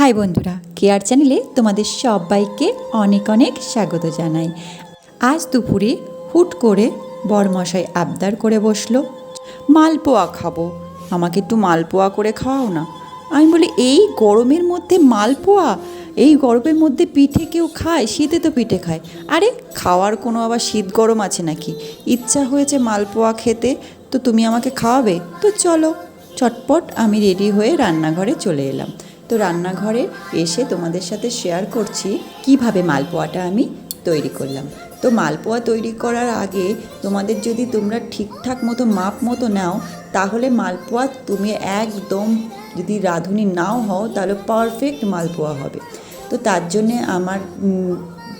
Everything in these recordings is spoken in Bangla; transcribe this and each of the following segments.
হাই বন্ধুরা, কেয়ার চ্যানেলে তোমাদের সবাইকে অনেক অনেক স্বাগত জানাই। আজ দুপুরে হুট করে বরমশাই আবদার করে বসলো, মালপোয়া খাবো, আমাকে একটু মালপোয়া করে খাওয়াও না। আমি বলি, এই গরমের মধ্যে মালপোয়া? এই গরমের মধ্যে পিঠে কেউ খায়? শীতে তো পিঠে খায়। আরে খাওয়ার কোনো আবার শীত গরম আছে নাকি? ইচ্ছা হয়েছে মালপোয়া খেতে, তো তুমি আমাকে খাওয়াবে? তো চলো, চটপট আমি রেডি হয়ে রান্নাঘরে চলে এলাম। তো রান্নাঘরে এসে তোমাদের সাথে শেয়ার করছি কিভাবে মালপোয়াটা আমি তৈরি করলাম। তো মালপোয়া তৈরি করার আগে তোমাদের যদি তোমরা ঠিকঠাক মতো মাপ মতো নাও, তাহলে মালপোয়া তুমি একদম, যদি রাঁধুনি নাও হও তাহলে পারফেক্ট মালপোয়া হবে। তো তার জন্যে আমার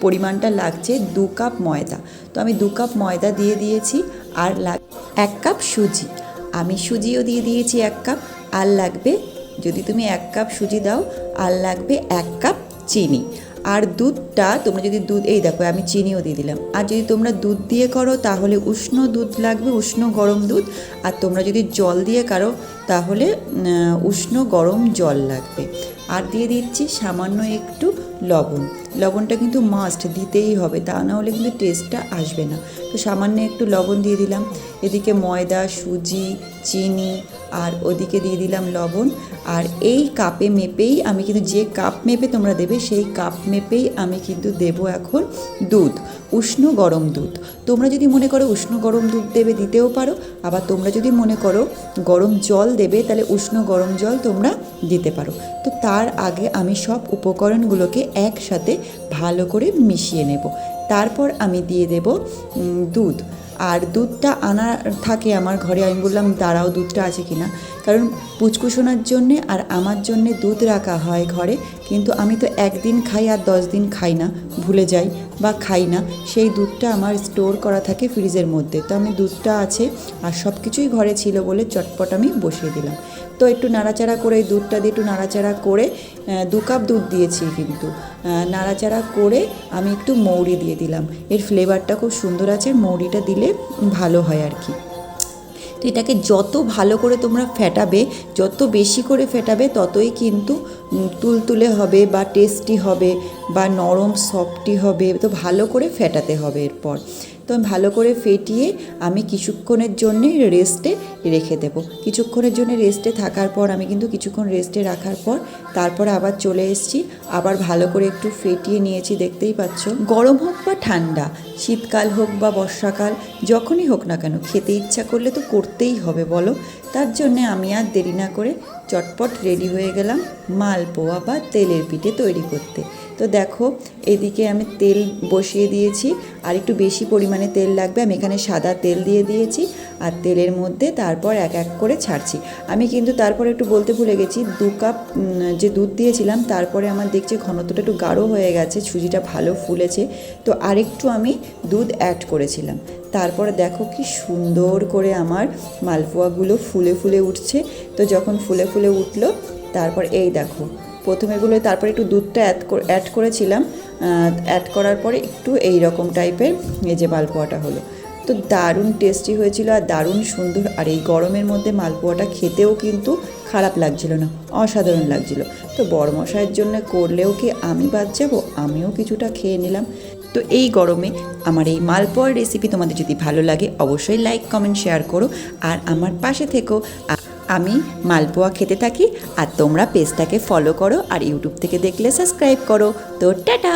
পরিমাণটা লাগছে 2 কাপ ময়দা। তো আমি 2 কাপ ময়দা দিয়ে দিয়েছি, আর 1 কাপ সুজি। আমি সুজিও দিয়ে দিয়েছি 1 কাপ। আর লাগবে, যদি তুমি 1 কাপ সুজি দাও, আর লাগবে 1 কাপ চিনি। আর দুধটা তোমরা যদি এই দেখো আমি চিনিও দিয়ে দিলাম। আর যদি তোমরা দুধ দিয়ে করো তাহলে উষ্ণ দুধ লাগবে, উষ্ণ গরম দুধ। আর তোমরা যদি জল দিয়ে করো তাহলে উষ্ণ গরম জল লাগবে। আর দিয়ে দিচ্ছি সামান্য একটু লবণ। লবণটা কিন্তু মাস্ট দিতেই হবে, তা না হলে কিন্তু টেস্টটা আসবে না। তো সামান্য একটু লবণ দিয়ে দিলাম। এদিকে ময়দা, সুজি, চিনি, আর ওদিকে দিয়ে দিলাম লবণ। আর এই কাপে মেপেই আমি কিন্তু, যে কাপ মেপে তোমরা দেবে সেই কাপ মেপেই আমি কিন্তু দেব এখন দুধ, উষ্ণ গরম দুধ। তোমরা যদি মনে করো উষ্ণ গরম দুধ দেবে, দিতেও পারো। আবার তোমরা যদি মনে করো গরম জল দেবে, তাহলে উষ্ণ গরম জল তোমরা দিতে পারো। তো তার আগে আমি সব উপকরণগুলোকে একসাথে ভালো করে মিশিয়ে নেব। তারপর আমি দিয়ে দেব দুধ। আর দুধটা আনা থাকে আমার ঘরে, আমি বললাম দাঁড়াও দুধটা আছে কিনা, কারণ পুচকুসোনার জন্যে আর আমার জন্যে দুধ রাখা হয় ঘরে। কিন্তু আমি তো একদিন খাই আর 10 দিন খাই না, ভুলে যাই বা খাই না। সেই দুধটা আমার স্টোর করা থাকে ফ্রিজের মধ্যে। তো আমি দুধটা আছে আর সব কিছুই ঘরে ছিল বলে চটপট আমি বসিয়ে দিলাম। তো একটু নাড়াচাড়া করে, দুধটা দিয়ে একটু নাড়াচাড়া করে, 2 কাপ দুধ দিয়েছি কিন্তু, নাড়াচাড়া করে আমি একটু মৌরি দিয়ে দিলাম। এর ফ্লেভারটা খুব সুন্দর আছে, মৌরিটা দিলে ভালো হয় আর কি। তো এটাকে যত ভালো করে তোমরা ফেটাবে, যত বেশি করে ফেটাবে, ততই কিন্তু তুলতুলে হবে বা টেস্টি হবে বা নরম সফটি হবে। তো ভালো করে ফেটাতে হবে। এরপর তো আমি ভালো করে ফেটিয়ে আমি কিছুক্ষণের জন্যে রেস্টে রেখে দেবো। কিছুক্ষণের জন্য রেস্টে থাকার পর, আমি কিন্তু কিছুক্ষণ রেস্টে রাখার পর তারপরে আবার চলে এসেছি। আবার ভালো করে একটু ফেটিয়ে নিয়েছি, দেখতেই পাচ্ছ। গরম হোক বা ঠান্ডা, শীতকাল হোক বা বর্ষাকাল, যখনই হোক না কেন, খেতে ইচ্ছা করলে তো করতেই হবে বলো। তার জন্যে আমি আর দেরি না করে চটপট রেডি হয়ে গেলাম মালপোয়া বা তেলের পিঠে তৈরি করতে। তো দেখো, এদিকে আমি তেল বসিয়ে দিয়েছি, আর একটু বেশি পরিমাণে তেল লাগবে। আমি এখানে সাদা তেল দিয়ে দিয়েছি, আর তেলের মধ্যে তারপর এক এক করে ছাড়ছি। আমি কিন্তু তারপরে একটু বলতে ভুলে গেছি, 2 কাপ যে দুধ দিয়েছিলাম, তারপরে আমার দেখছি ঘনত্বটা একটু গাঢ় হয়ে গেছে, সুজিটা ভালো ফুলেছে। তো আরেকটু আমি দুধ অ্যাড করেছিলাম। তারপরে দেখো কি সুন্দর করে আমার মালপোয়াগুলো ফুলে ফুলে উঠছে। তো যখন ফুলে ফুলে উঠলো, তারপর এই দেখো প্রথমেগুলো, তারপরে একটু দুধটা অ্যাড করেছিলাম। অ্যাড করার পরে একটু এই রকম টাইপের এই যে মালপোয়াটা হলো। তো দারুণ টেস্টি হয়েছিল আর দারুণ সুন্দর। আর এই গরমের মধ্যে মালপোয়াটা খেতেও কিন্তু খারাপ লাগছিল না, অসাধারণ লাগছিল। তো বড়মশাইয়ের জন্য করলেও কি আমি বাদ যাব? আমিও কিছুটা খেয়ে নিলাম। তো এই গরমে আমার এই মালপোয়ার রেসিপি তোমাদের যদি ভালো লাগে, অবশ্যই লাইক, কমেন্ট, শেয়ার করো। আর আমার পাশে থেকো। আমি মালপোয়া খেতে থাকি, আর তোমরা পেজটাকে ফলো করো, আর ইউটিউব থেকে দেখলে সাবস্ক্রাইব করো। তো টাটা।